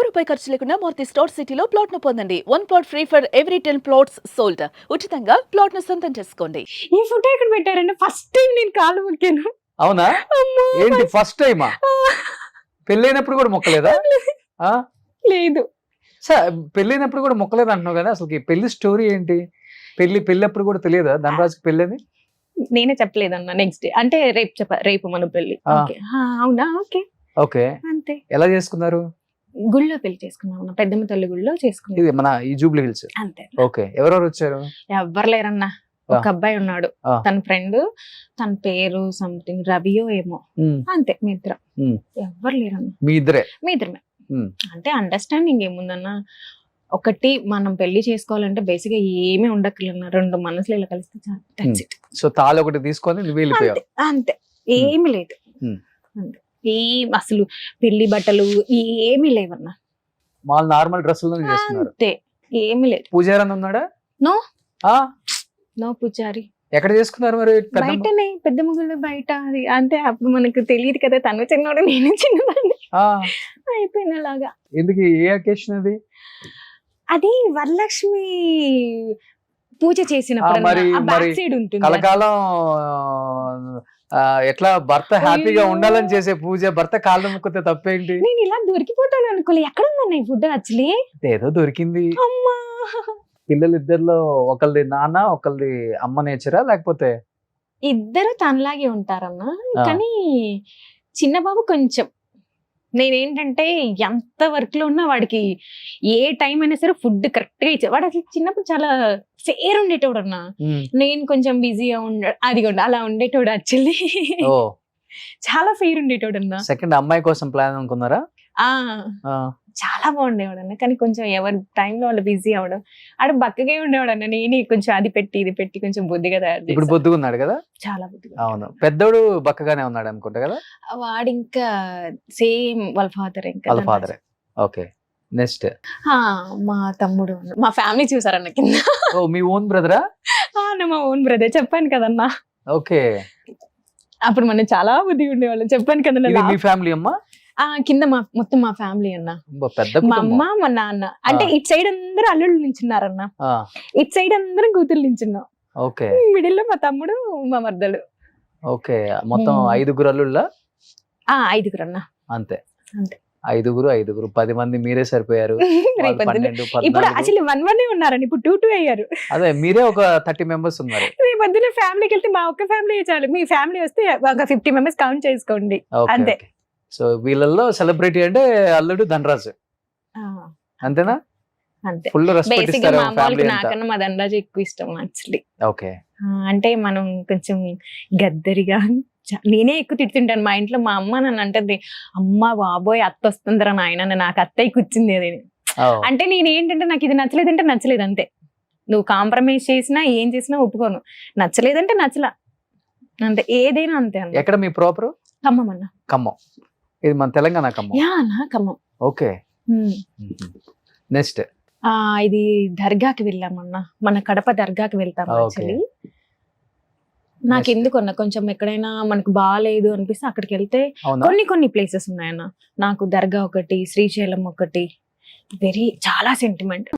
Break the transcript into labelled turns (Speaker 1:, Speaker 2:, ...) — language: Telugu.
Speaker 1: రూపాయి ఖర్చు లేకుండా మూర్తి స్టోర్ సిటీలో ప్లాట్ ను పొందండి. 1 plot free for every 10 plots sold. ఉచితంగా ప్లాట్ ను సొంతం చేసుకోండి.
Speaker 2: ఈ ఫోటో ఎక్కడ పెట్టారంటే ఫస్ట్ టైం నేను కాలు మొక్కాను.
Speaker 3: అవునా?
Speaker 2: అమ్మా,
Speaker 3: ఏంటి ఫస్ట్ టైమా? పెళ్ళైనప్పుడు కూడా మొక్కలేదా? ఆ?
Speaker 2: లేదు.
Speaker 3: పెళ్ళైనప్పుడు కూడా మొక్కలేదు అంటున్నావు కదా, అసలు పెళ్లి స్టోరీ ఏంటి? పెళ్ళప్పుడు కూడా తెలియదా ధనరాజుకి పెళ్ళని?
Speaker 2: నేనే చెప్పలేదన్న. నెక్స్ట్ డే అంటే రేపు మన పెళ్లి. ఓకే, అవునా? ఓకే
Speaker 3: ఓకే,
Speaker 2: అంతే.
Speaker 3: ఎలా చేసుకున్నారు?
Speaker 2: గుళ్ళో పెళ్లి చేసుకున్నాం అన్న, పెద్దమ్మ తల్లి గుళ్ళో చేసుకున్నాం.
Speaker 3: ఇది మన ఈ జూబ్లీ హిల్స్.
Speaker 2: అంతే.
Speaker 3: ఓకే, ఎవరెవరు వచ్చారు?
Speaker 2: ఎవ్వరు లేరన్నా. ఒక అబ్బాయి ఉన్నాడు, తన ఫ్రెండ్, తన పేరు సంథింగ్ రవియో ఏమో, అంతే. మీ ఇద్దరం. ఎవ్వరు లేరన్నా.
Speaker 3: మీ
Speaker 2: ఇద్దరమే. అంటే అండర్స్టాండింగ్ ఏముందన్నా, ఒకటి మనం పెళ్లి చేసుకోవాలంటే బేసిక్ గా ఏమీ ఉండక్కర్లేదన్నా, రెండు మనసులు ఇలా కలిస్తే చాలు.
Speaker 3: సో తాళి ఒకటి తీసుకొని నువ్వు వెళ్ళిపోయావు.
Speaker 2: అంతే, ఏమి లేదు. అంతే, అసలు పెళ్లి బట్టలు ఏమీ లేవన్నా.
Speaker 3: మాల్ నార్మల్ డ్రెస్సుల్లో చేస్తున్నారు.
Speaker 2: అంతే, ఏమీ లేదు.
Speaker 3: పూజారి అని ఉన్నాడా?
Speaker 2: నో పూజారి.
Speaker 3: ఎక్కడ చేసుకున్నారు మరి?
Speaker 2: బయటనే, పెద్ద ముగ్గులు బయట. అది అంటే అప్పుడు మనకు తెలియదు కదా, తను చిన్నవాడు నేను చిన్నవాడిని. అయిపోయినలాగా.
Speaker 3: ఎందుకు? ఏ అకేషన్ అది?
Speaker 2: అది వరలక్ష్మి పూజ చేసినప్పుడు
Speaker 3: కలకాలం ఎట్లా భర్త హ్యాపీగా ఉండాలని చేసే పూజ, భర్త కాళ్ళ ముక్కితే తప్పేంటి?
Speaker 2: నేను ఇలా దొరికిపోతాను అనుకోలే. ఎక్కడ ఉందన్న ఈ ఫుడ్? యాక్చువల్లీ
Speaker 3: ఏదో దొరికింది.
Speaker 2: అమ్మా,
Speaker 3: పిల్లలు ఇద్దరిలో ఒకళ్ళది నాన్న ఒకళ్ళది అమ్మ నేచరా, లేకపోతే
Speaker 2: ఇద్దరు తనలాగే ఉంటారన్నా. కానీ చిన్న బాబు కొంచెం, నేనేంటంటే ఎంత వర్క్ లో ఉన్నా వాడికి ఏ టైం అయినా సరే ఫుడ్ కరెక్ట్ గా ఇచ్చే వాడు. అసలు చిన్నప్పుడు చాలా ఫేర్ ఉండేటోడు అన్న, నేను కొంచెం బిజీగా అది అలా ఉండేటోడు. యాక్చువల్లీ చాలా ఫేర్ ఉండేటోడు అన్న.
Speaker 3: సెకండ్ అమ్మాయి కోసం ప్లాన్ అనుకున్నారా?
Speaker 2: చాలా బాగుండేవాడు అన్న, కానీ కొంచెం ఎవరి టైంలో వాళ్ళు బిజీ అవడం. ఆడ బక్కగా ఉండేవాడు అన్న. నేను కొంచెం అది పెట్టి ఇది పెట్టి కొంచెం బుద్ధిగా తయారు.
Speaker 3: ఇప్పుడు బొద్దుగా ఉన్నాడు కదా?
Speaker 2: చాలా బుద్ధిగా.
Speaker 3: అవును, పెద్దోడు బక్కగానే ఉన్నాడు అనుకుంటా కదా?
Speaker 2: వాడు ఇంకా సేమ్ వాళ్ళ ఫాదర్. ఇంకా
Speaker 3: వాళ్ళ ఫాదరే. ఓకే, నెక్స్ట్
Speaker 2: మా తమ్ముడు. మా ఫ్యామిలీ చూసారన్న కింద.
Speaker 3: ఓ, మీ ఓన్ బ్రదరా?
Speaker 2: మా ఓన్ బ్రదర్, చెప్పాను కదన్నా.
Speaker 3: ఓకే,
Speaker 2: అప్పుడు మనం చాలా బుద్ధిగా ఉండేవాళ్ళం, చెప్పాను కదన్నా.
Speaker 3: మీ ఫ్యామిలీ అమ్మా?
Speaker 2: కింద మొత్తం మా ఫ్యామిలీ అన్న. మా అమ్మ, మా నాన్న. అంటే ఇటు సైడ్ అందరూ అల్లుళ్ళు నించున్నారన్న, ఇటు సైడ్ అందరం కూతురు నించున్నాం.
Speaker 3: ఓకే,
Speaker 2: మిడిల్ లో మా తమ్ముడు, మా మర్దలు.
Speaker 3: ఓకే, మొత్తం 5 అల్లుళ్ళ?
Speaker 2: 5 అన్న.
Speaker 3: అంతే
Speaker 2: అంతే,
Speaker 3: 5 10 మంది మీరే సరిపోయారు.
Speaker 2: ఇప్పుడు అసలు 1 ఉన్నారని, ఇప్పుడు 2 అయ్యారు.
Speaker 3: అదే, మీరే ఒక 30 మెంబర్స్ ఉన్నారు.
Speaker 2: రేపు పొద్దున్న ఫ్యామిలీకి వెళ్తే మా ఒక్క ఫ్యామిలీ చాలు. మీ ఫ్యామిలీ వస్తే ఒక 50 మెంబర్స్ కౌంట్ చేసుకోండి. అంతే.
Speaker 3: సో వీళ్ళల్లో సెలబ్రిటీ అంటే అల్లుడు ధనరాజు, అంతేనా?
Speaker 2: అంతే.
Speaker 3: ఫుల్ రెస్పెక్ట్ ఇస్తారు ఫ్యామిలీ అంతా.
Speaker 2: నాకన్నా మా ధనరాజు ఎక్కువ ఇష్టం యాక్చువల్లీ.
Speaker 3: ఓకే,
Speaker 2: అంటే మనం కొంచెం గద్దరిగా, నేనే ఎక్కువ తిడుతుంటాను మా ఇంట్లో. మా అమ్మ నన్ను అంటది, అమ్మ బాబోయ్ అత్త వస్తుందిరా నాయన, నాకు అత్తయ్య కూర్చుంది అది. అంటే నేను ఏంటంటే, నాకు ఇది నచ్చలేదంటే నచ్చలేదు అంతే. నువ్వు కాంప్రమైజ్ చేసినా ఏం చేసినా ఒప్పుకోను. నచ్చలేదంటే నచ్చలా అంతే, ఏదైనా అంతే అన్న.
Speaker 3: ఎక్కడ మీ ప్రాపర్?
Speaker 2: ఖమ్మం అన్న.
Speaker 3: ఖమ్మం, ఇది మన తెలంగాణ ఖమ్మం.
Speaker 2: ఖమ్మం.
Speaker 3: ఓకే, నెక్స్ట్
Speaker 2: ఇది దర్గాకి వెళ్ళామన్నా, మన కడప దర్గాకి వెళ్తాం యాక్చువల్లీ. నాకు ఎందుకన్నా కొంచెం ఎక్కడైనా మనకు బాగాలేదు అనిపిస్తే అక్కడికి వెళ్తే కొన్ని ప్లేసెస్ ఉన్నాయన్న. నాకు దర్గా ఒకటి, శ్రీశైలం ఒకటి, చాలా సెంటిమెంట్.